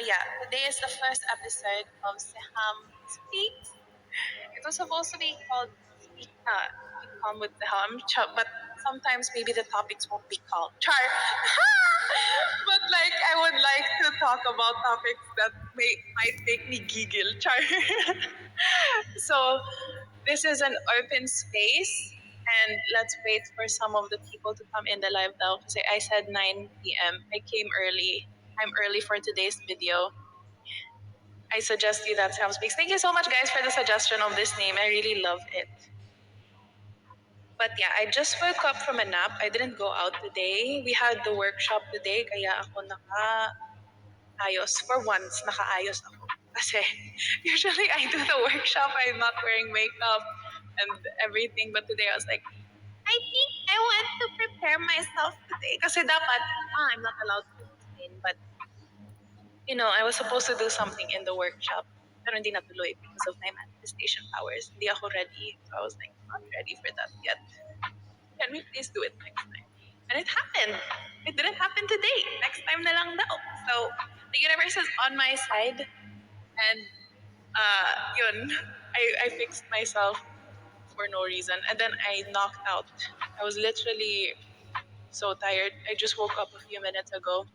Yeah, today is the first episode of Seham Speaks. It was supposed to be called Keep Calm with Seham, but sometimes maybe the topics won't be calm. Char. But like, I would like to talk about topics that might make me giggle. Char. So, this is an open space. And let's wait for some of the people to come in the live now. Because I said 9 p.m. I came early. I'm early for today's video. I suggest you that Sam Speaks. Thank you so much, guys, for the suggestion of this name. I really love it. But yeah, I just woke up from a nap. I didn't go out today. We had the workshop today, kaya ako naka-ayos. For once, naka-ayos ako. Kasi usually I do the workshop, I'm not wearing makeup and everything. But today I was like, I think I want to prepare myself today. Kasi dapat, I'm not allowed to explain, but you know, I was supposed to do something in the workshop, pero hindi natuloy because of my manifestation powers. Hindi ako ready. So I was like, not ready for that yet. Can we please do it next time? And it happened. It didn't happen today. Next time na lang daw. So the universe is on my side. And yun, I fixed myself for no reason. And then I knocked out. I was literally so tired. I just woke up a few minutes ago.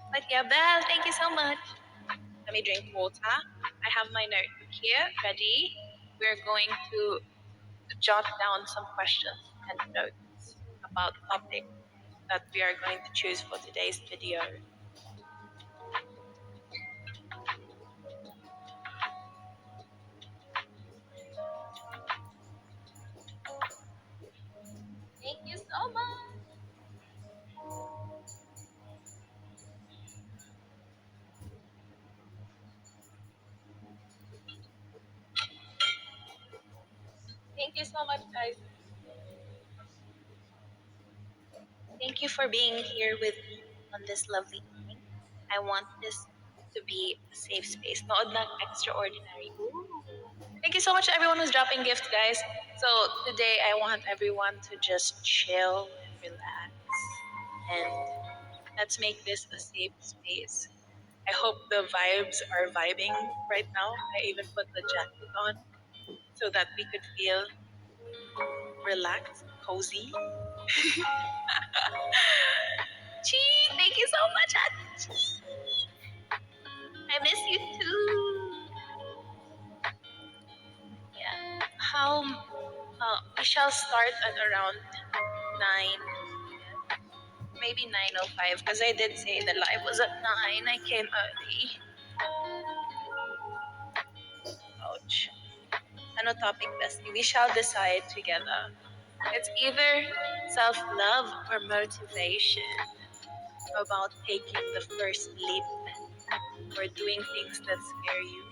But yeah, Belle, thank you so much. Let me drink water. I have my notebook here ready. We're going to jot down some questions and notes about the topic that we are going to choose for today's video. Thank you so much. Thank you so much, guys. Thank you for being here with me on this lovely evening. I want this to be a safe space. Nood ng extraordinary. Ooh. Thank you so much to everyone who's dropping gifts, guys. So today I want everyone to just chill and relax. And let's make this a safe space. I hope the vibes are vibing right now. I even put the jacket on so that we could feel relaxed, cozy. Chi, thank you so much, Ate Chi. I miss you too. Yeah. We shall start at around 9, maybe 9:05, because I did say the live was at 9. I came early. Ouch. Ano topic, bestie? We shall decide together. It's either self-love or motivation about taking the first leap or doing things that scare you.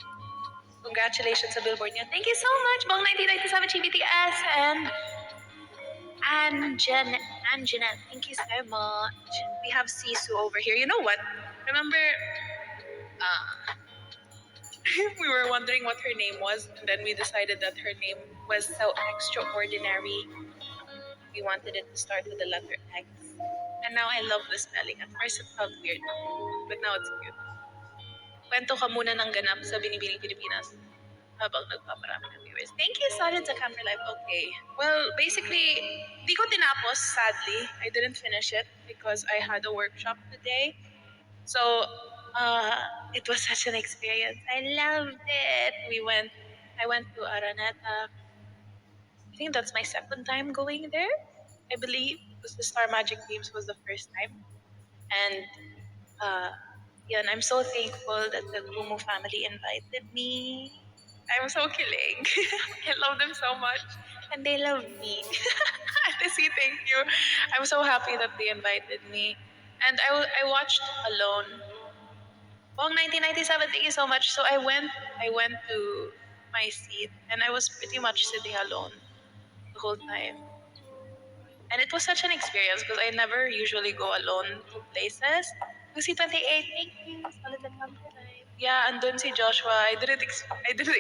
Congratulations sa billboard niya. Thank you so much, Bong 1997 GBTS and Anjana. Thank you so much. We have Sisu over here. You know what? Remember, we were wondering what her name was, and then we decided that her name was so extraordinary. We wanted it to start with the letter X. And now I love the spelling. At first it felt weird, but now it's cute. Kwento ka muna ng ganap sa Binibining Pilipinas habang nagpaparami ng viewers. Thank you, Solid, sa camera live. Okay. Well, basically, di ko tinapos, sadly. I didn't finish it because I had a workshop today. So, it was such an experience. I loved it. I went to Araneta. I think that's my second time going there. I believe because the Star Magic Games was the first time. And and I'm so thankful that the Kumu family invited me. I'm so kilig. I love them so much. And they love me. Tessie, thank you. I'm so happy that they invited me. And I watched alone. Bong 1997, thank you so much. So I went to my seat and I was pretty much sitting alone the whole time. And it was such an experience because I never usually go alone to places. Lucy 28, thank you. Solid na camera live. Yeah, andun si Joshua. I didn't expect that. I didn't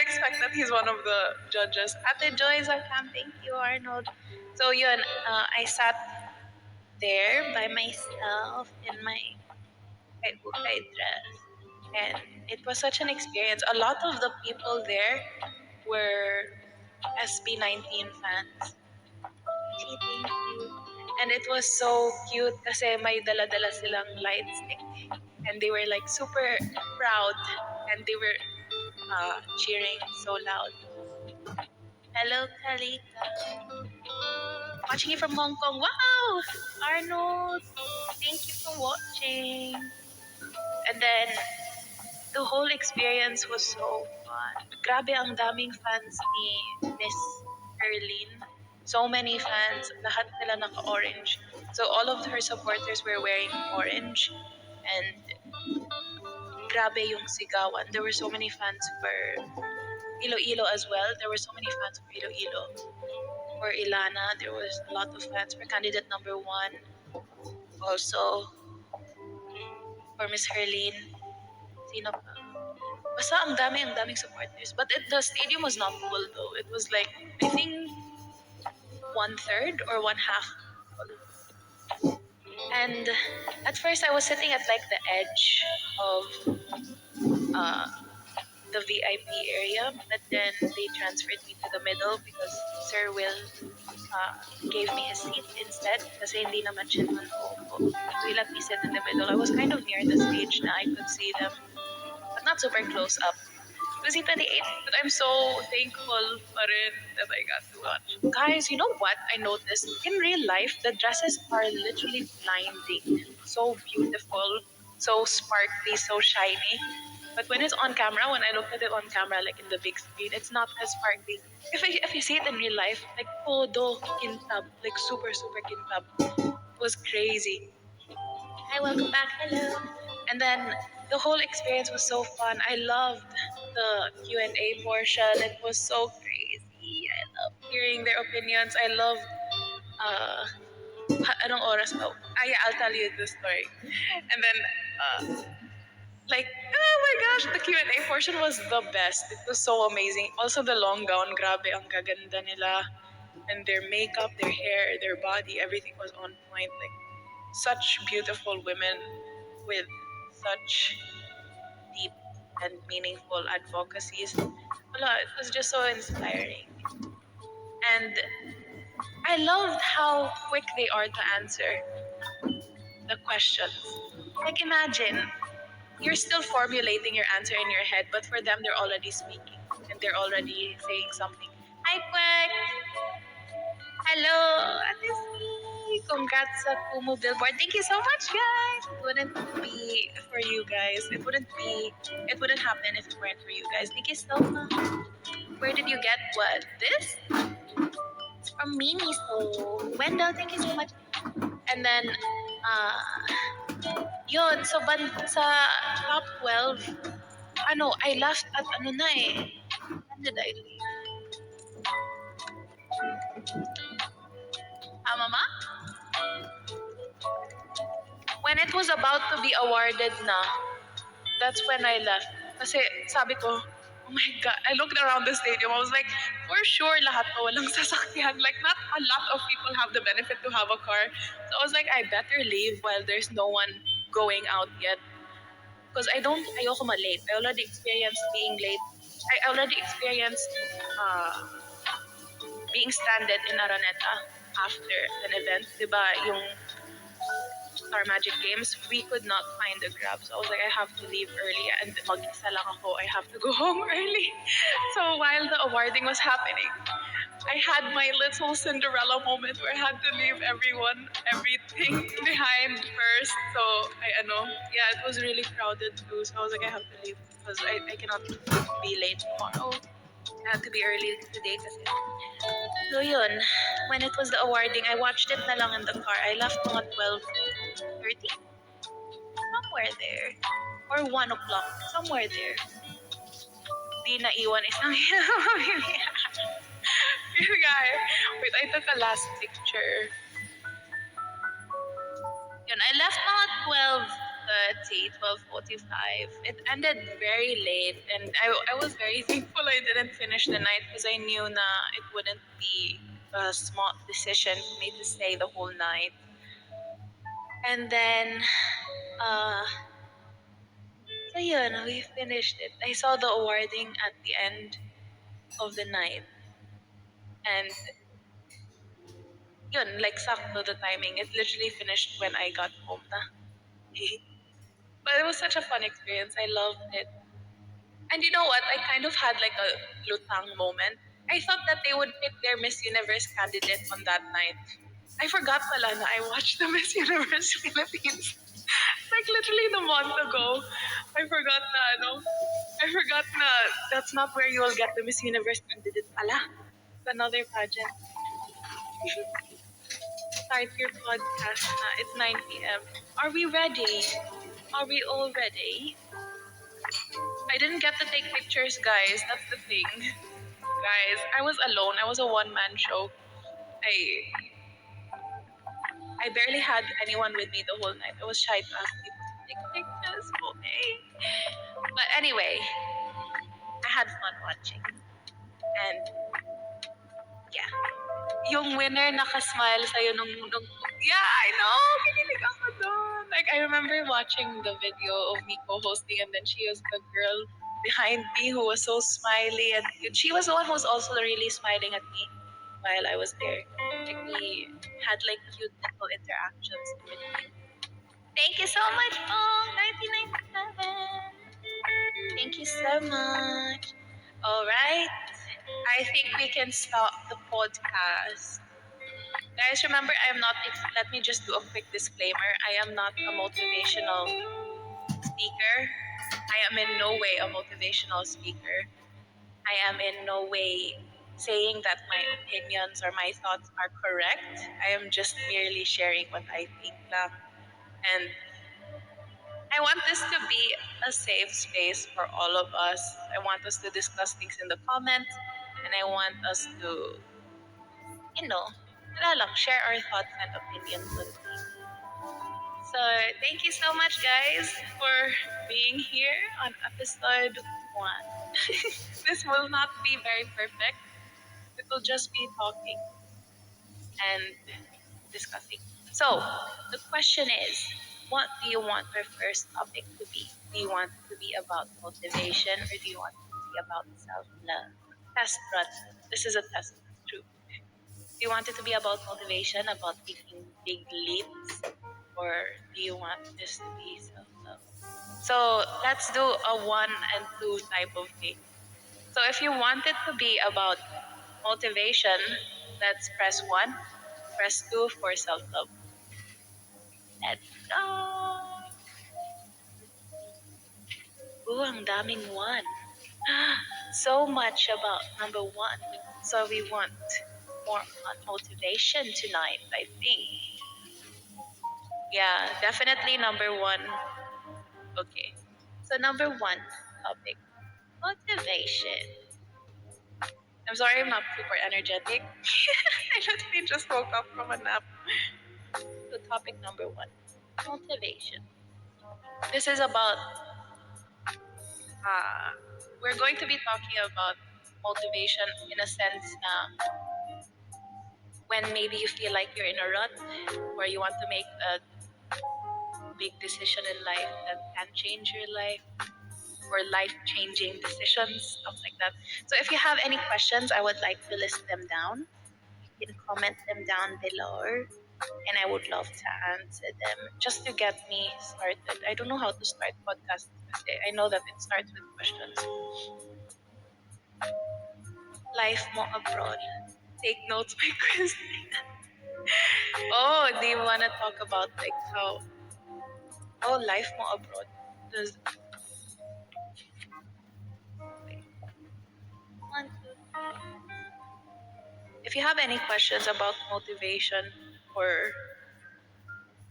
expect that he's one of the judges. Ate Joy Zarkam, thank you, Arnold. So yun, I sat there by myself in my hukay dress. And it was such an experience. A lot of the people there were SB19 fans. Gee, thank you. And it was so cute kasi may dala-dala silang light stick. And they were like super proud. And they were cheering so loud. Hello, Kalika. Watching you from Hong Kong. Wow! Arnold, thank you for watching. And then, the whole experience was so fun. Grabe, ang daming fans ni Miss Erlene. So many fans. Lahat nila naka-orange. So all of her supporters were wearing orange. And grabe yung sigawan. There were so many fans for Iloilo as well. There were so many fans for Iloilo. For Ilana, there was a lot of fans for candidate number 1. Also, for Miss Herlene. Sino pa? Basta ang daming supporters. But the stadium was not full though. It was like, I think, 1/3 or 1/2 full. And at first I was sitting at like the edge of uh, the VIP area, but then they transferred me to the middle because Sir Will gave me his seat instead kasi hindi naman siya naman uupo. So he let me sit in the middle. I was kind of near the stage na I could see them, but not super close up. It was 28, but I'm so thankful pa rin that I got to watch. Guys, you know what I noticed? In real life, the dresses are literally blinding. So beautiful, so sparkly, so shiny. But when it's on camera, when I looked at it on camera, like in the big screen, it's not as sparkly. If you see it in real life, like todo kintab, like super kintab. It was crazy. Hi, welcome back. Hello. And then the whole experience was so fun. I loved the Q&A portion. It was so crazy. I loved hearing their opinions. I loved anong oras ba? Yeah, I'll tell you the story. And then like, oh my gosh, the Q&A portion was the best. It was so amazing. Also the long gown, grabe ang gaganda nila. And their makeup, their hair, their body, everything was on point. Like such beautiful women with such deep and meaningful advocacies. Wala, it was just so inspiring. And I loved how quick they are to answer the questions. Like imagine, you're still formulating your answer in your head, but for them, they're already speaking and they're already saying something. Hi, Quick! Hello, Atisky! Congrats sa Kumu Billboard. Thank you so much, guys! It wouldn't be for you guys. It wouldn't happen if it weren't for you guys. Thank you so much. Where did you get what? This? It's from Mimi, so Wendell, thank you so much. And then, yun, so sa top 12, I left at na eh. When did I leave? Mama? When it was about to be awarded na, that's when I left. Kasi sabi ko, oh my God, I looked around the stadium. I was like, for sure lahat to walang sasakyan. Like not a lot of people have the benefit to have a car. So I was like, I better leave while there's no one going out yet. Because ayoko ma-late. I already experienced being late. I already experienced being stranded in Araneta after an event. Diba, yung Star Magic Games, we could not find a Grab. So I was like, I have to leave early. And mag-isa lang ako, I have to go home early. So while the awarding was happening, I had my little Cinderella moment where I had to leave everything behind first. So it was really crowded too. So I was like, I have to leave because I cannot be late tomorrow. I have to be early today kasi. So yun, when it was the awarding, I watched it na lang in the car. I left mga 12:30, somewhere there. Or 1 o'clock, somewhere there. Di naiwan isang Yung guy. Wait, I took a last picture. Yun, I left mga 12:30, 12:45. It ended very late and I was very thankful I didn't finish the night because I knew na it wouldn't be a small decision for me to stay the whole night. And then So yun, we finished it. I saw the awarding at the end of the night. And yun, like sakto the timing. It literally finished when I got home na. But it was such a fun experience. I loved it. And you know what? I kind of had like a lutang moment. I thought that they would pick their Miss Universe candidate on that night. I forgot pala na I watched the Miss Universe Philippines. Like literally a month ago. I forgot na ano. I forgot na that's not where you will get the Miss Universe candidate pala. It's another pageant. Start your podcast na. It's 9 p.m. Are we ready? Are we all ready? I didn't get to take pictures, guys. That's the thing. Guys, I was alone. I was a one-man show. I barely had anyone with me the whole night. I was shy to ask people to take pictures for me. But anyway, I had fun watching. And yeah. Yung winner nakasmile sa'yo nung yeah, I know! Kinilig ako doon. Like, I remember watching the video of me co-hosting and then she was the girl behind me who was so smiley and she was the one who was also really smiling at me while I was there. Like, we had like cute little interactions in between. Thank you so much, Pong! 1997! Thank you so much. All right. I think we can start the podcast. Guys, remember, I am not, let me just do a quick disclaimer. I am not a motivational speaker. I am in no way a motivational speaker. I am in no way saying that my opinions or my thoughts are correct. I am just merely sharing what I think lang. And I want this to be a safe space for all of us. I want us to discuss things in the comments and I want us to, wala lang, share our thoughts and opinions on things. So, thank you so much, guys, for being here on episode 1. This will not be very perfect. It will just be talking and discussing. So, the question is, what do you want our first topic to be? Do you want it to be about motivation or do you want it to be about self-love? Test run. This is a test. It's true. Do you want it to be about motivation, about taking big leaps, or do you want this to be self-love? So let's do a 1 and 2 type of thing. So if you want it to be about motivation, let's press 1, press 2 for self-love. Let's go! Ooh, ang daming 1. So much about number 1. So we want more on motivation tonight, I think. Yeah, definitely number 1. Okay. So number 1 topic, motivation. I'm sorry I'm not super energetic. I literally just woke up from a nap. So topic number 1, motivation. This is about, we're going to be talking about motivation in a sense na when maybe you feel like you're in a rut or you want to make a big decision in life that can change your life or life-changing decisions, stuff like that. So if you have any questions, I would like to list them down. You can comment them down below and I would love to answer them just to get me started. I don't know how to start podcasts. I know that it starts with questions. Life mo abroad. Take notes, my Christina. Oh, do you want to talk about like how? Oh, life mo abroad. Does wait, 1, 2, 3. If you have any questions about motivation or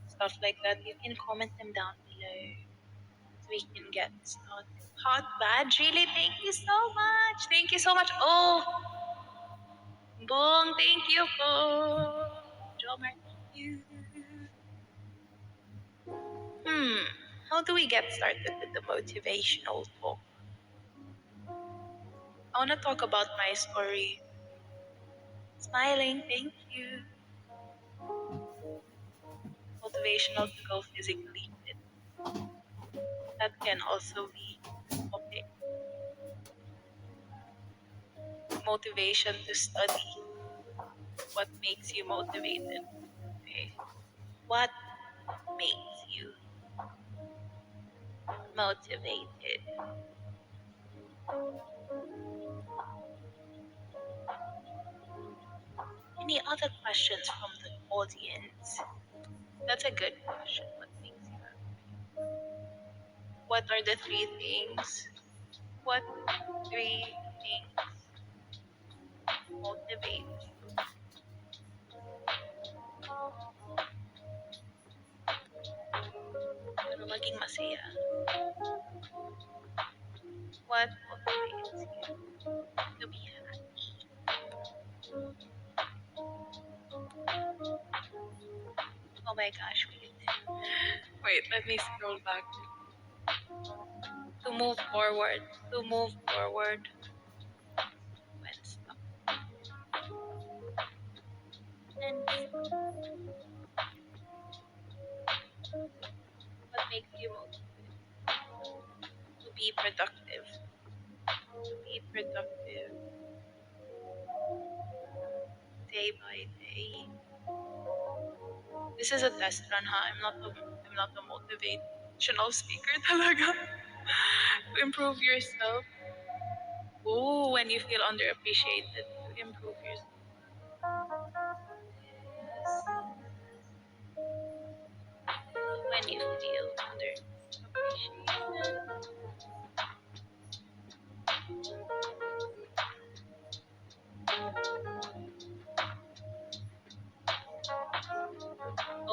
stuff like that, you can comment them down below so we can get started. Hot badge, really? Thank you so much. Thank you so much. Oh, Bong, thank you po. Jomar, thank you. How do we get started with the motivational talk? I want to talk about my story. Smiling, thank you. Motivational to go physically fit. That can also be topic. Motivation to study. What makes you motivated? Okay. What makes you motivated? Any other questions from the audience? That's a good question. What makes you happy? What are the three things? What three things motivate you para maging masaya? What motivates you to be happy? Oh my gosh, wait. Wait, let me scroll back. To move forward. To move forward when stuck. And what makes you motivated? To be productive. To be productive day by day. This is a test run, ha? I'm not a motivational speaker talaga. To improve yourself. Oh, when you feel underappreciated, to improve yourself. When you feel underappreciated.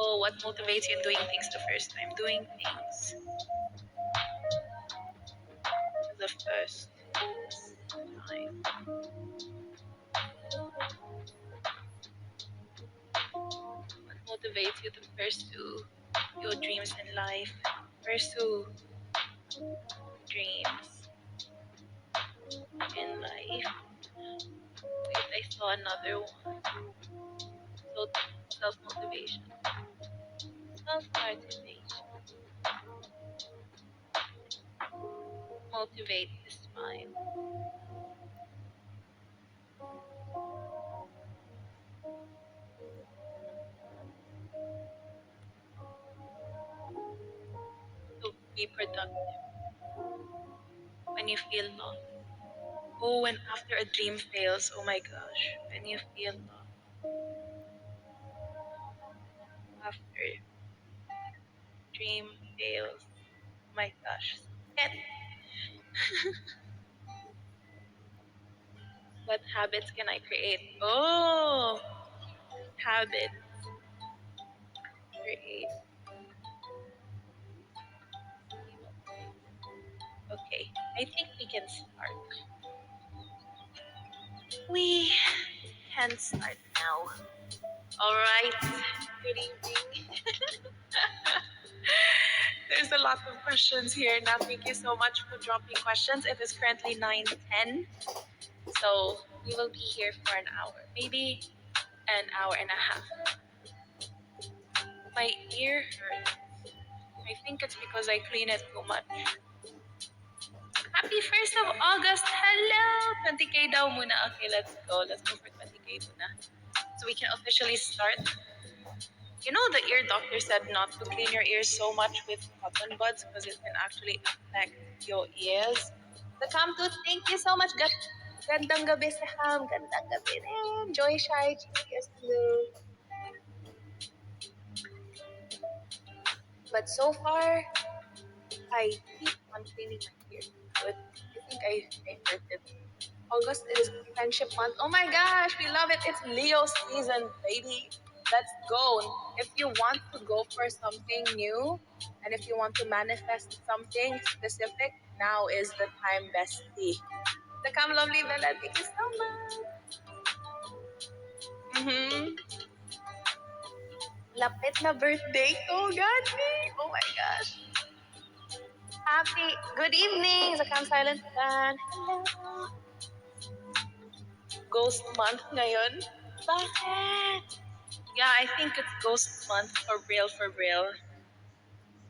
Oh, what motivates you in doing things the first time? Doing things the first time. What motivates you to pursue your dreams in life? Pursue dreams in life. Wait, I saw another one. So, self motivation. Self motivation. Motivate to smile. To be productive when you feel lost. Oh, when after a dream fails, oh my gosh, when you feel lost after dream fails, oh my gosh. And what habits can I create? Oh, habits create. Okay, I think we can start. We can start now. All right. Good evening. There's a lot of questions here. Now, thank you so much for dropping questions. It is currently 9:10, so we will be here for an hour, maybe an hour and a half. My ear hurts. I think it's because I clean it too much. Happy 1st of August! Hello! 20K daw muna. Okay, let's go. Let's go for 20K muna. So we can officially start. You know, the ear doctor said not to clean your ears so much with cotton buds because it can actually affect your ears. The Camtooth, thank you so much. Gandang gabi, Seham. Gandang gabi rin. Joy Shai, cheers, hello. But so far, I keep on cleaning my ears. But I think I hurt it. August is Friendship Month. Oh my gosh, we love it. It's Leo season, baby. Let's go. If you want to go for something new and if you want to manifest something specific, now is the time, bestie. The Come Lovely Bella, thank you so much. Lapit na birthday ko, Gani. Oh my gosh. Happy, good evening, Zakam Silent Fan. Hello. Ghost month ngayon. Bakit? Yeah, I think it's Ghost Month for real, for real.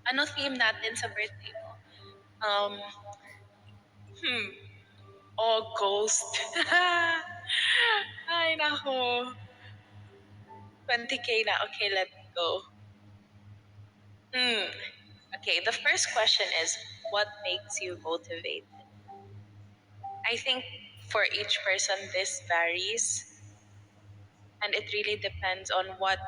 Ano theme natin sa birthday mo? Um, hmm. Oh, ghost. Ay, nako. 20K na. Okay, let me go. Hmm. Okay, the first question is, what makes you motivated? I think for each person this varies, and it really depends on what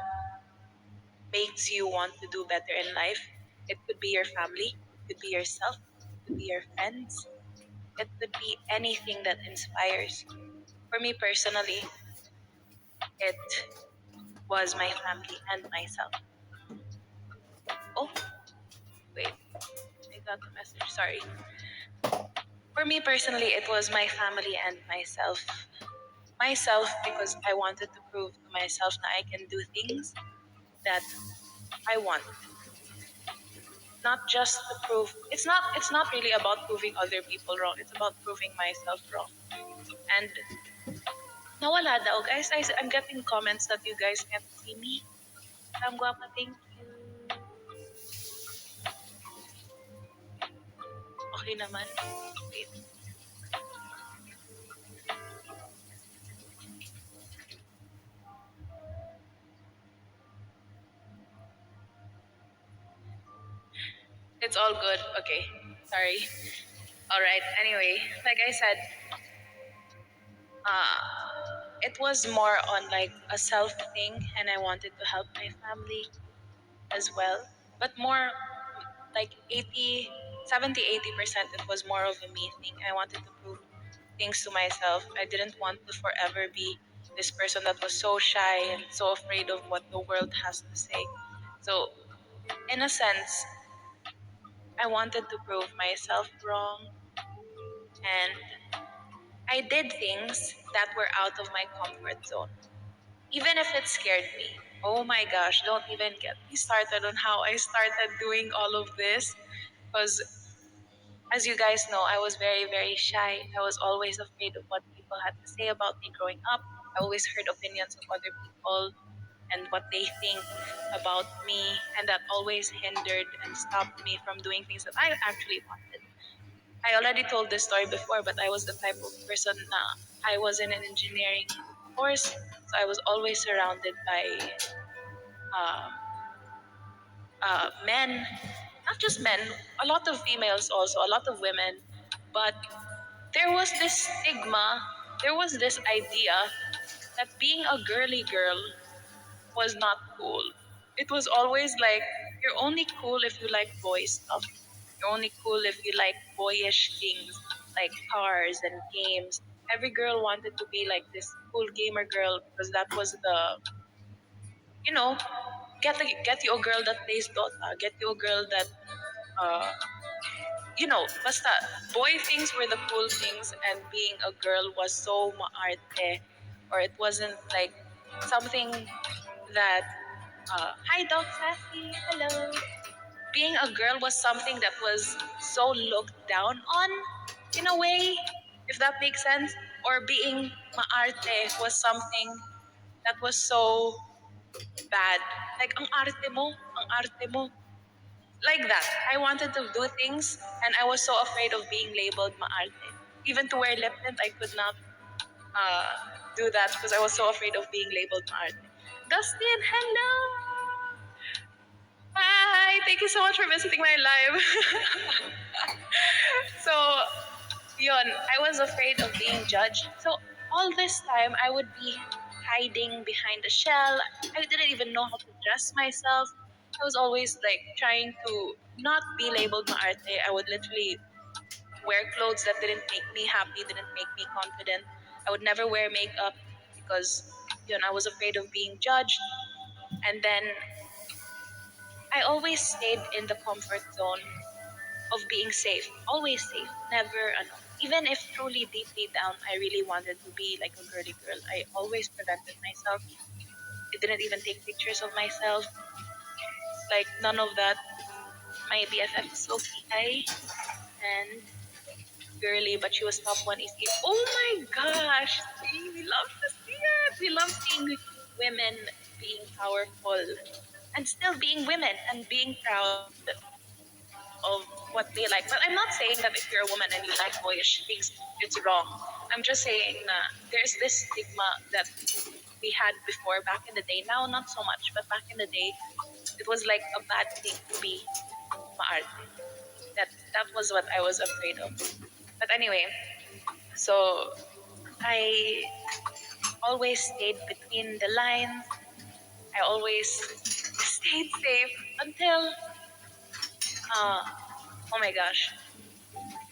makes you want to do better in life. It could be your family, it could be yourself, it could be your friends, it could be anything that inspires you. For me personally, it was my family and myself. Oh, wait, I got the message. Sorry. For me personally, it was my family and myself. Myself because I wanted to prove to myself that I can do things that I want. Not just to prove it's not really about proving other people wrong. It's about proving myself wrong. And nawala daw guys. I'm getting comments that you guys can't see me. I'm guapa, thank you. Okay naman. Wait. It's all good. Okay. Sorry. All right. Anyway, like I said, it was more on like a self thing, and I wanted to help my family as well. But more like 80 70 80% it was more of a me thing. I wanted to prove things to myself. I didn't want to forever be this person that was so shy and so afraid of what the world has to say. So in a sense, I wanted to prove myself wrong, and I did things that were out of my comfort zone, even if it scared me. Oh my gosh, don't even get me started on how I started doing all of this. Because as you guys know, I was very, very shy. I was always afraid of what people had to say about me growing up. I always heard opinions of other people and what they think about me, and that always hindered and stopped me from doing things that I actually wanted. I already told this story before, but I was the type of person I was in an engineering course, so I was always surrounded by uh, men, not just men, a lot of females also, a lot of women, but there was this stigma, there was this idea that being a girly girl was not cool. It was always like, you're only cool if you like boy stuff. You're only cool if you like boyish things like cars and games. Every girl wanted to be like this cool gamer girl because that was the, you know, get you a girl that plays Dota, get you a girl that uh, basta boy things were the cool things, and being a girl was so maarte, or it wasn't like something that, hi Doc Sassy, hello. Being a girl was something that was so looked down on in a way, if that makes sense. Or being maarte was something that was so bad. Like, ang arte mo, like that. I wanted to do things, and I was so afraid of being labeled maarte. Even to wear lip tint, I could not uh, do that because I was so afraid of being labeled maarte. Dustin, hello! Hi! Thank you so much for visiting my live. So, yun, I was afraid of being judged. So, all this time, I would be hiding behind a shell. I didn't even know how to dress myself. I was always like trying to not be labeled maarte. I would literally wear clothes that didn't make me happy, didn't make me confident. I would never wear makeup because I was afraid of being judged. And then I always stayed in the comfort zone of being safe, always safe, never alone. Even if truly deeply down, I really wanted to be like a girly girl, I always prevented myself. I didn't even take pictures of myself, like none of that. My BFF is so PI and girly, but she was top one EC. Oh my gosh, see, we love to see it. We love seeing women being powerful and still being women and being proud. of what they like. But I'm not saying that if you're a woman and you like boyish things, it's wrong. I'm just saying there's this stigma that we had before back in the day. Now, not so much, but back in the day, it was like a bad thing to be maarte. That was what I was afraid of. But anyway, so I always stayed between the lines. I always stayed safe until uh, oh my gosh,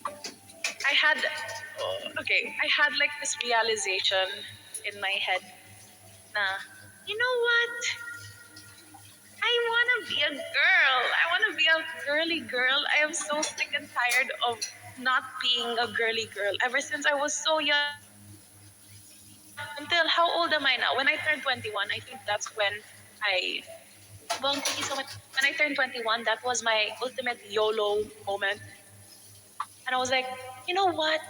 I had I had like this realization in my head. Na, you know what? I want to be a girl. I want to be a girly girl. I am so sick and tired of not being a girly girl. Ever since I was so young, until how old am I now? When I turned 21, I think that's when I. Well, thank you so much. When I turned 21, that was my ultimate YOLO moment. And I was like, you know what?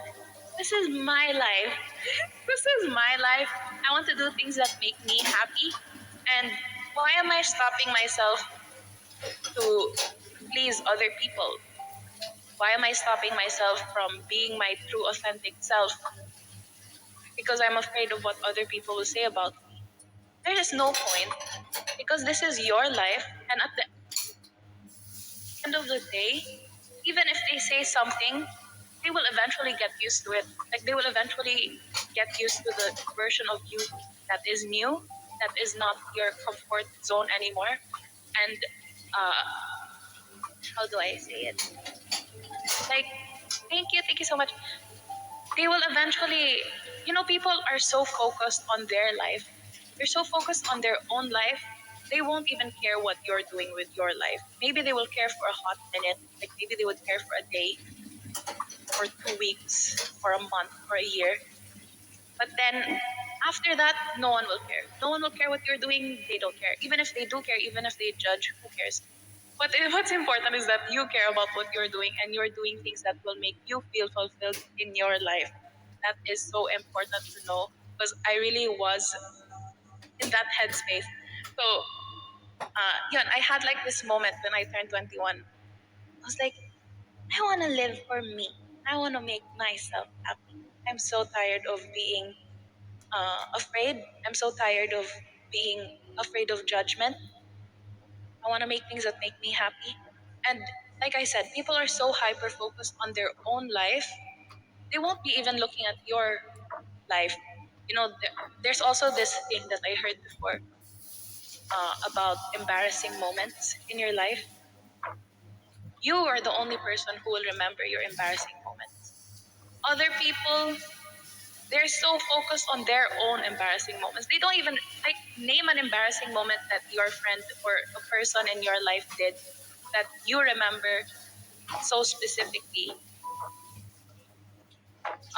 This is my life. This is my life. I want to do things that make me happy. And why am I stopping myself to please other people? Why am I stopping myself from being my true authentic self? Because I'm afraid of what other people will say about me. There is no point because this is your life. And at the end of the day, even if they say something, they will eventually get used to it. Like they will eventually get used to the version of you that is new, that is not your comfort zone anymore. And uh, how do I say it? Like, thank you so much. They will eventually, people are so focused on their life. They're so focused on their own life. They won't even care what you're doing with your life. Maybe they will care for a hot minute. Like maybe they would care for a day, for 2 weeks, for a month, for a year. But then after that, no one will care. No one will care what you're doing. They don't care. Even if they do care, even if they judge, who cares? What's important is that you care about what you're doing and you're doing things that will make you feel fulfilled in your life. That is so important to know because I really was in that headspace. So, I had like this moment when I turned 21. I was like, I want to live for me. I want to make myself happy. I'm so tired of being afraid. I'm so tired of being afraid of judgment. I want to make things that make me happy. And like I said, people are so hyper focused on their own life, they won't be even looking at your life. There's also this thing that I heard before about embarrassing moments in your life. You are the only person who will remember your embarrassing moments. Other people, they're so focused on their own embarrassing moments. They don't even like name an embarrassing moment that your friend or a person in your life did that you remember so specifically.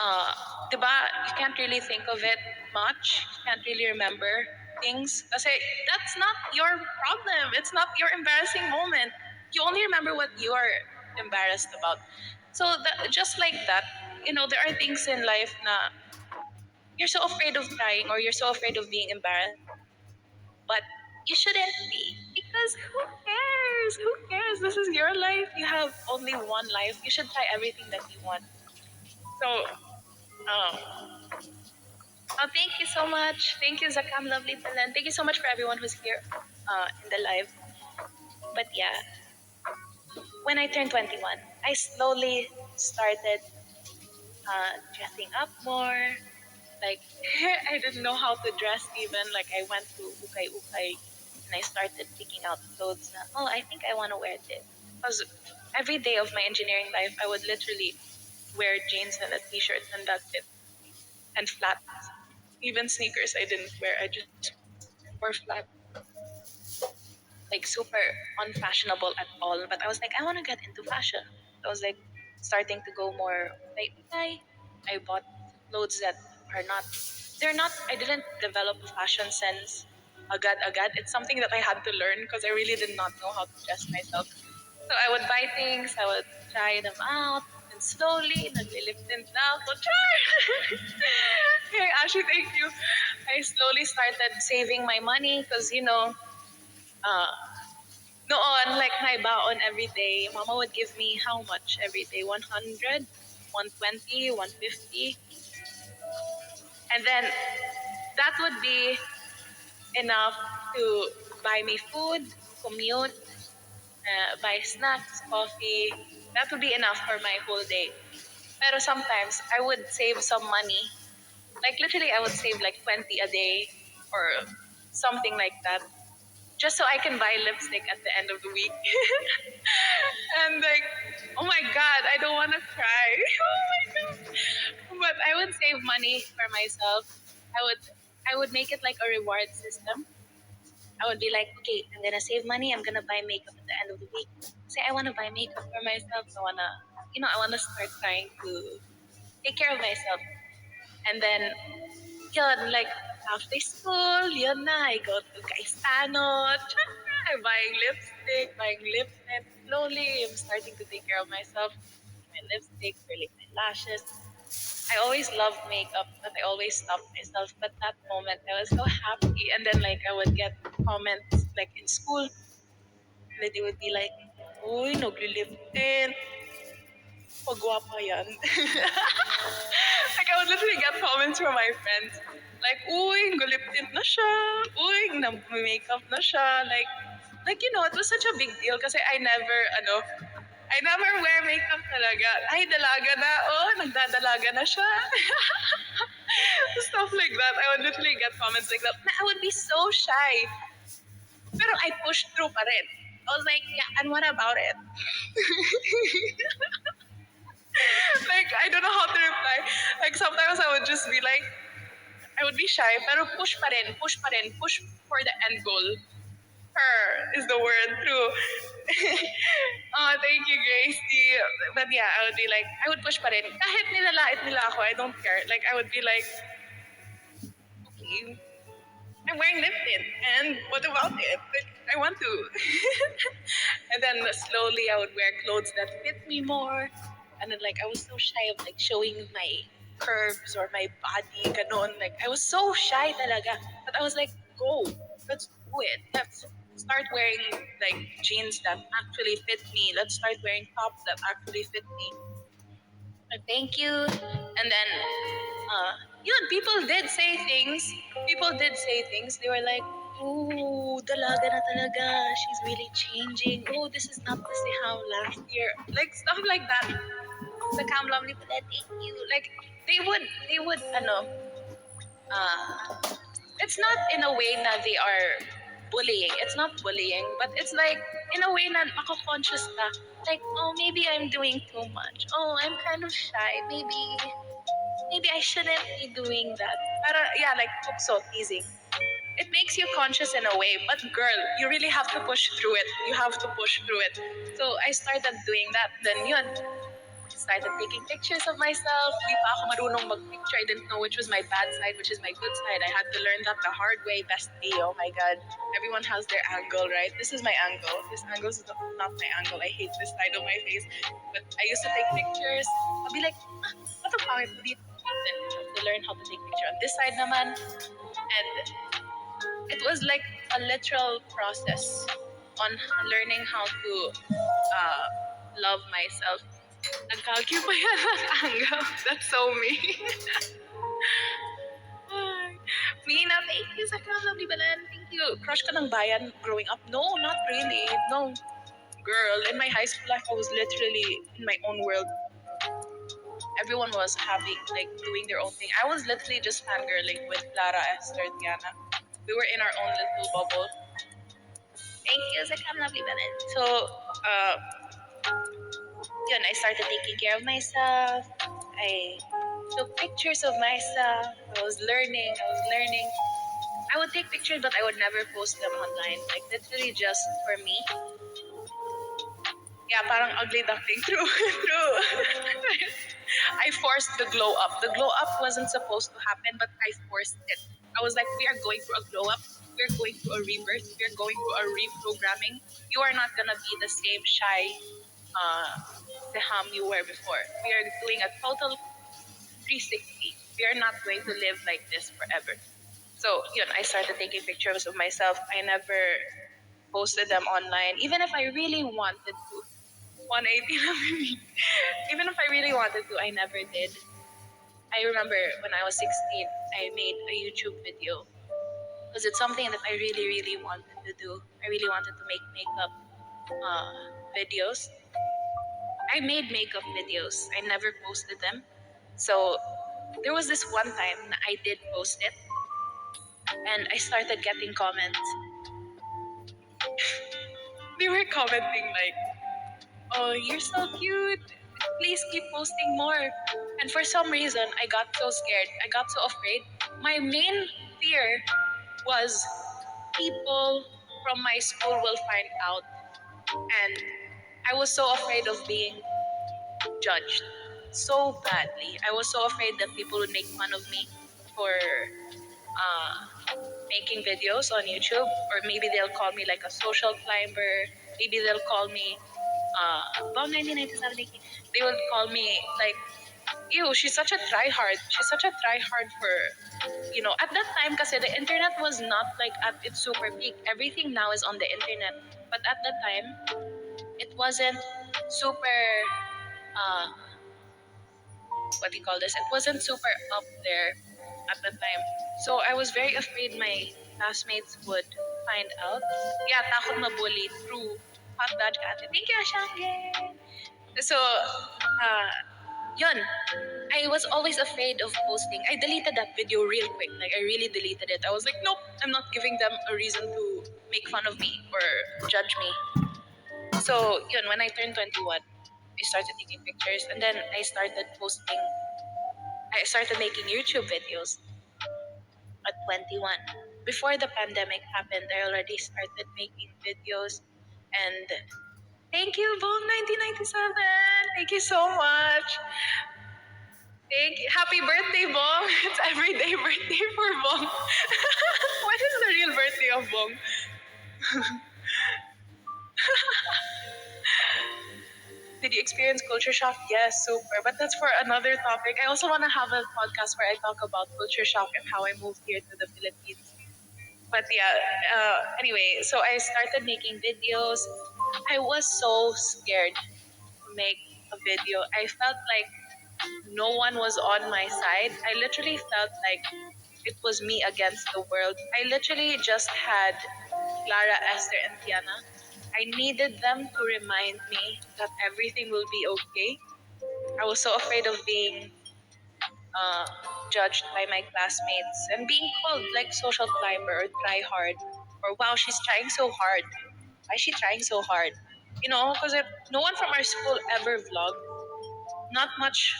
uh, diba, you can't really think of it much. You can't really remember things. Kasi that's not your problem. It's not your embarrassing moment. You only remember what you are embarrassed about. So just like that, there are things in life na you're so afraid of trying or you're so afraid of being embarrassed, but you shouldn't be because who cares? Who cares? This is your life. You have only one life. You should try everything that you want. So, thank you so much. Thank you, Zakam, lovely Talan. Thank you so much for everyone who's here in the live. But yeah, when I turned 21, I slowly started dressing up more. Like, I didn't know how to dress even. Like, I went to Ukay Ukay and I started picking out clothes. Na, oh, I think I want to wear this. Because every day of my engineering life, I would literally wear jeans and a t-shirt and that's it. And flats. Even sneakers I didn't wear. I just wore flats. Like super unfashionable at all. But I was like, I want to get into fashion. I was like starting to go more like I bought clothes that are not. They're not. I didn't develop a fashion sense. Agad. It's something that I had to learn because I really did not know how to dress myself. So I would buy things. I would try them out. And slowly, nagliliptin na ako. Char! Hey, Ashley, thank you. I slowly started saving my money because, uh, Noon, like my baon every day, mama would give me how much every day? 100, 120, 150. And then that would be enough to buy me food, commute, buy snacks, coffee. That would be enough for my whole day. Pero sometimes I would save some money. Like literally I would save like 20 a day or something like that. Just so I can buy lipstick at the end of the week. And like, oh my god, I don't want to cry. Oh my god. But I would save money for myself. I would I would make it like a reward system. I would be like, okay, I'm gonna save money. I'm gonna buy makeup at the end of the week. Say, I wanna buy makeup for myself. I wanna start trying to take care of myself. And then, yun, like after school, yun na, I go to Gaistano. I'm buying lipstick, buying lip tint. Slowly, I'm starting to take care of myself. My lipstick, curling my lashes. I always loved makeup, but I always stopped myself. But that moment, I was so happy. And then, like, I would get comments, like, in school, that they would be like, uy, nagli-lip tint. Pagwapa yan. Like, I would literally get comments from my friends. Like, uy, nag-lip tint na siya. Uy, nag-makeup na siya. It was such a big deal kasi I never wear makeup talaga. Ay, dalaga na. Oh, nagdadalaga na siya. Stuff like that. I would literally get comments like that. I would be so shy. Pero I pushed through pa rin. I was like, yeah, and what about it? Like, I don't know how to reply. Like, sometimes I would just be like, I would be shy, pero push pa rin, push for the end goal. Her is the word, true. Oh, thank you, Gracie. But yeah, I would be like, I would push pa rin. Kahit nilalait nila ako, I don't care. Like, I would be like, okay, I'm wearing lip tint, and what about it? Like, I want to. And then slowly I would wear clothes that fit me more. And then like I was so shy of like showing my curves or my body, ganon. Like I was so shy talaga. But I was like, go, let's do it. Let's start wearing like jeans that actually fit me. Let's start wearing tops that actually fit me. Thank you. And then, people did say things. People did say things. They were like, "Oh, dalaga na talaga. She's really changing. Oh, this is not the Seham last year." Like stuff like that. The Cam Lovely pala, thank you. Like they would, it's not in a way that they are bullying. It's not bullying, but it's like in a way na mako-conscious ka. Like, oh, maybe I'm doing too much. Oh, I'm kind of shy. Maybe I shouldn't be doing that. Para, yeah, like tukso, teasing. It makes you conscious in a way, but girl, you really have to push through it. You have to push through it. So I started doing that. Then yun, started taking pictures of myself. Di pa ako marunong mag-picture. I didn't know which was my bad side, which is my good side. I had to learn that the hard way, bestie. Oh my God. Everyone has their angle, right? This is my angle. This angle is not my angle. I hate this side of my face. But I used to take pictures. I'll be like, what the pangit ko dito? Then I have to learn how to take picture on this side naman. And it was like a literal process on learning how to love myself. Nagkalki pa yan ang angle. That's so me. Ay. Mina, thank you sa lovely Belen. Thank you. Crush ka ng bayan growing up? No, not really. No. Girl, in my high school life, I was literally in my own world. Everyone was doing their own thing. I was literally just fangirling with Clara, Esther, Diana. We were in our own little bubble. Thank you sa lovely Belen. So, yun, I started taking care of myself. I took pictures of myself. I was learning. I would take pictures, but I would never post them online. Like, literally just for me. Yeah, parang ugly duckling. True, true. I forced the glow up. The glow up wasn't supposed to happen, but I forced it. I was like, we are going through a glow up. We're going through a rebirth. We're going through a reprogramming. You are not gonna be the same shy Seham you were before. We are doing a total 360. We are not going to live like this forever. So, I started taking pictures of myself. I never posted them online, even if I really wanted to. 180 lang yun. Even if I really wanted to, I never did. I remember when I was 16, I made a YouTube video because it's something that I really, really wanted to do. I really wanted to make makeup videos. I made makeup videos. I never posted them. So there was this one time I did post it, and I started getting comments. They were commenting like, "Oh, you're so cute. Please keep posting more." And for some reason, I got so scared. I got so afraid. My main fear was people from my school will find out, and I was so afraid of being judged so badly. I was so afraid that people would make fun of me for making videos on YouTube, or maybe they'll call me like a social climber. Maybe they'll call me about 1997. They will call me like, "Ew, she's such a tryhard. She's such a tryhard for." At that time, kasi the internet was not like at its super peak. Everything now is on the internet, but at that time, it wasn't super. Uh, what do you call this? It wasn't super up there at the time. So I was very afraid my classmates would find out. Yeah, takot mabully through hot dodge ate. Thank you, Ashange. So, yun. I was always afraid of posting. I deleted that video real quick. Like, I really deleted it. I was like, nope, I'm not giving them a reason to make fun of me or judge me. So, yun, when I turned 21, I started taking pictures, and then I started posting. I started making YouTube videos at 21. Before the pandemic happened, I already started making videos. And thank you, Bong 1997. Thank you so much. Thank you. Happy birthday, Bong. It's everyday birthday for Bong. What is the real birthday of Bong? Did you experience culture shock? Yes, super. But that's for another topic. I also want to have a podcast where I talk about culture shock and how I moved here to the Philippines. But yeah, anyway, so I started making videos. I was so scared to make a video. I felt like no one was on my side. I literally felt like it was me against the world. I literally just had Clara, Esther, and Tiana. I needed them to remind me that everything will be okay. I was so afraid of being uh, judged by my classmates and being called like social climber or try hard or wow, she's trying so hard. Why is she trying so hard? Because no one from our school ever vlogged. Not much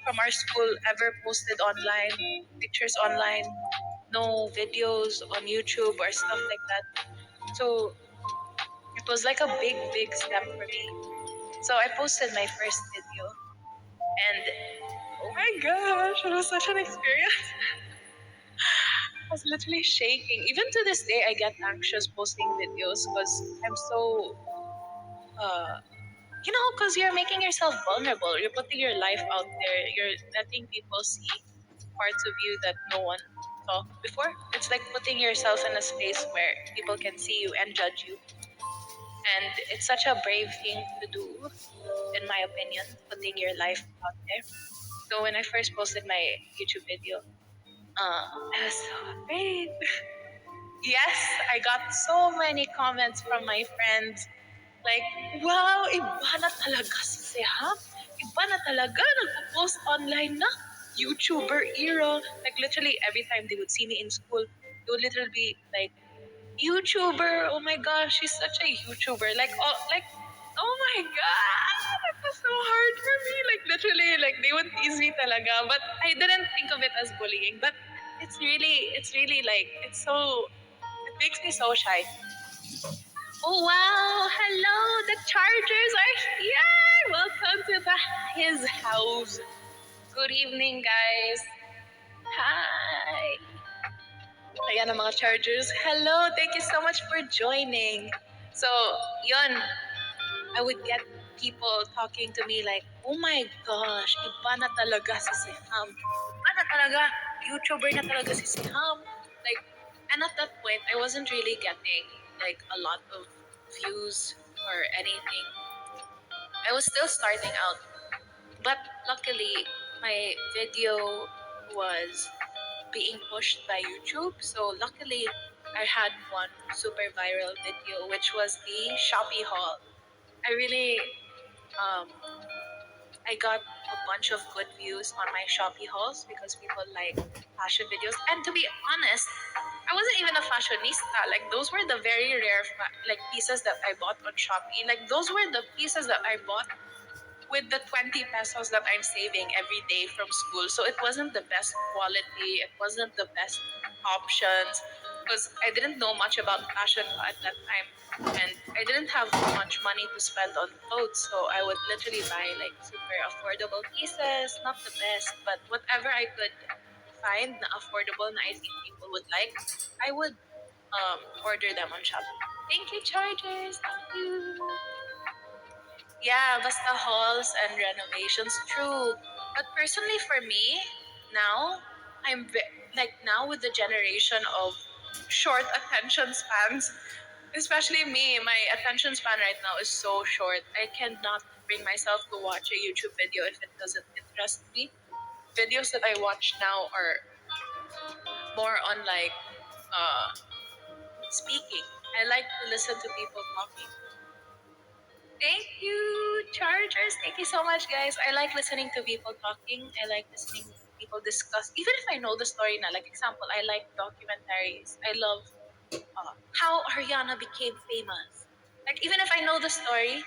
from our school ever posted online, pictures online, no videos on YouTube or stuff like that. So it was like a big, big step for me. So I posted my first video, and oh my gosh, it was such an experience. I was literally shaking. Even to this day, I get anxious posting videos because I'm so, because you're making yourself vulnerable. You're putting your life out there. You're letting people see parts of you that no one saw before. It's like putting yourself in a space where people can see you and judge you. And it's such a brave thing to do, in my opinion, putting your life out there. So when I first posted my YouTube video, I was so afraid. Yes, I got so many comments from my friends. Like, wow, iba na talaga si Seham. Iba na talaga, nagpo-post online na. YouTuber era. Like, literally, every time they would see me in school, they would literally be like, YouTuber, oh my gosh, she's such a YouTuber. Oh my god, that was so hard for me. Like, literally, like, they would tease me talaga. But I didn't think of it as bullying. But it's really like, it makes me so shy. Oh wow! Hello, the Chargers are here. Welcome to his house. Good evening, guys. Hi. Ayan ang mga Chargers. Hello, thank you so much for joining. So, yun, I would get people talking to me like, oh my gosh, iba na talaga si Seham. Iba na talaga, YouTuber na talaga si Seham. Like, and at that point, I wasn't really getting like a lot of views or anything. I was still starting out, but luckily my video was being pushed by YouTube. So luckily I had one super viral video, which was the Shopee haul. I really um, I got a bunch of good views on my Shopee hauls because people like fashion videos. And to be honest, I wasn't even a fashionista. Like those were the very rare like pieces that I bought on Shopee. Like those were the pieces that I bought with the 20 pesos that I'm saving every day from school. So it wasn't the best quality. It wasn't the best options because I didn't know much about fashion at that time. And I didn't have much money to spend on clothes. So I would literally buy like super affordable pieces, not the best, but whatever I could find na affordable na I think people would like, I would order them on Shopee. Thank you, Chargers. Thank you. Yeah, basta halls and renovations, true. But personally for me, now, like now with the generation of short attention spans, especially me, my attention span right now is so short. I cannot bring myself to watch a YouTube video if it doesn't interest me. Videos that I watch now are more on like uh, speaking. I like to listen to people talking. Thank you, Chargers. Thank you so much, guys. I like listening to people talking. I like listening to people discuss. Even if I know the story now, like example, I like documentaries. I love how Ariana became famous. Like even if I know the story,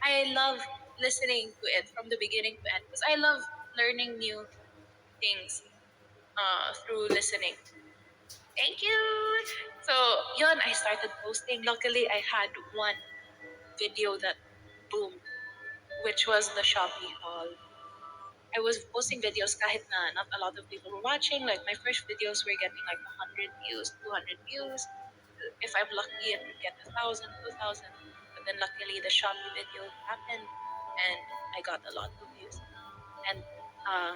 I love listening to it from the beginning to end because I love learning new things through listening. Thank you. So yun, I started posting. Luckily, I had one video that boomed, which was the Shopee haul. I was posting videos kahit na not a lot of people were watching. Like my first videos were getting like 100 views, 200 views. If I'm lucky, it would get 1,000, 2,000. But then luckily the Shopee video happened and I got a lot of views. And um,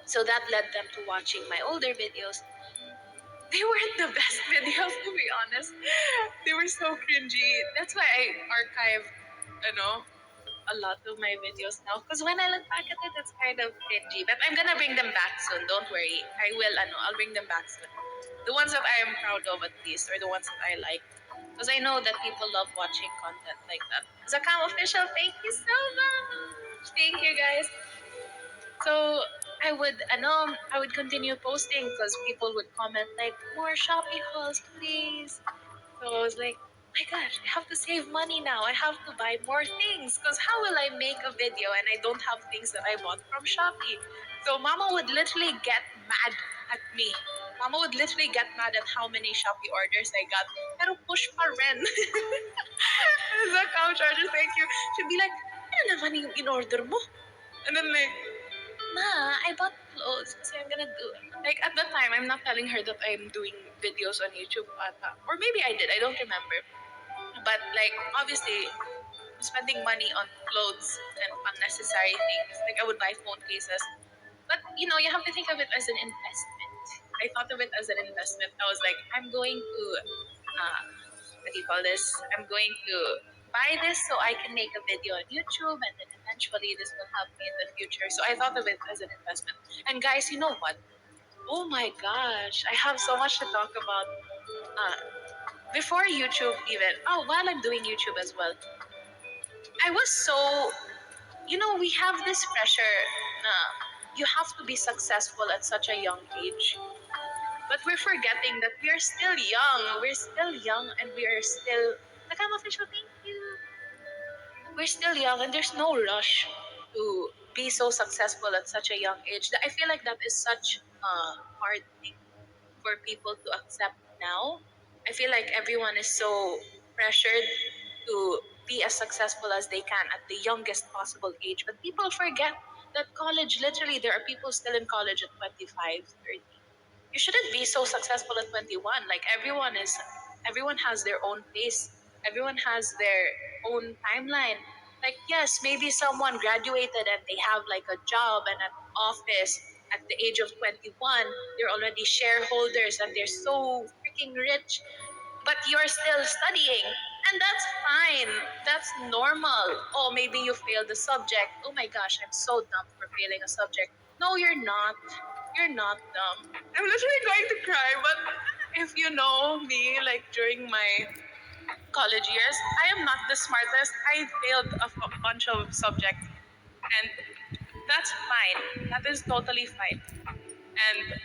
so that led them to watching my older videos. They weren't the best videos, to be honest. They were so cringy. That's why I archived, you know, a lot of my videos now because when I look back at it, it's kind of cringy. But I'm gonna bring them back soon. Don't worry. I will. I'll bring them back soon. The ones that I am proud of, at least, or the ones that I like, because I know that people love watching content like that. Zakam official, thank you so much. Thank you, guys. So I would continue posting because people would comment like more Shopee hauls, please. So I was like, my gosh, I have to save money now. I have to buy more things because how will I make a video and I don't have things that I bought from Shopee? So Mama would literally get mad at me. Mama would literally get mad at how many Shopee orders I got. Pero push pa rin. The couch charger, thank you. She'd be like, ano naman yung in-order mo? And then like, Ma, I bought clothes kasi I'm gonna do it. Like at that time, I'm not telling her that I'm doing videos on YouTube ata. Or maybe I did, I don't remember. But like obviously, I'm spending money on clothes and unnecessary things. Like I would buy phone cases. But you have to think of it as an investment. I thought of it as an investment. I was like, I'm going to what do you call this? I'm going to buy this so I can make a video on YouTube and then eventually this will help me in the future. So I thought of it as an investment. And guys, you know what? Oh my gosh, I have so much to talk about. Before YouTube even, while I'm doing YouTube as well, I was so, we have this pressure na you have to be successful at such a young age. But we're forgetting that we are still young. We're still young and we are still, Nakam official, thank you. We're still young and there's no rush to be so successful at such a young age. I feel like that is such a hard thing for people to accept now. I feel like everyone is so pressured to be as successful as they can at the youngest possible age. But people forget that college, literally, there are people still in college at 25, 30. You shouldn't be so successful at 21. Like everyone has their own pace. Everyone has their own timeline. Like yes, maybe someone graduated and they have like a job and an office at the age of 21. They're already shareholders and they're so freaking rich. but you're still studying. And that's fine. That's normal. Oh, maybe you failed the subject. Oh my gosh, I'm so dumb for failing a subject. No, you're not. You're not dumb. I'm literally going to cry, but if you know me, like during my college years, I am not the smartest. I failed a bunch of subjects, and that's fine. That is totally fine. And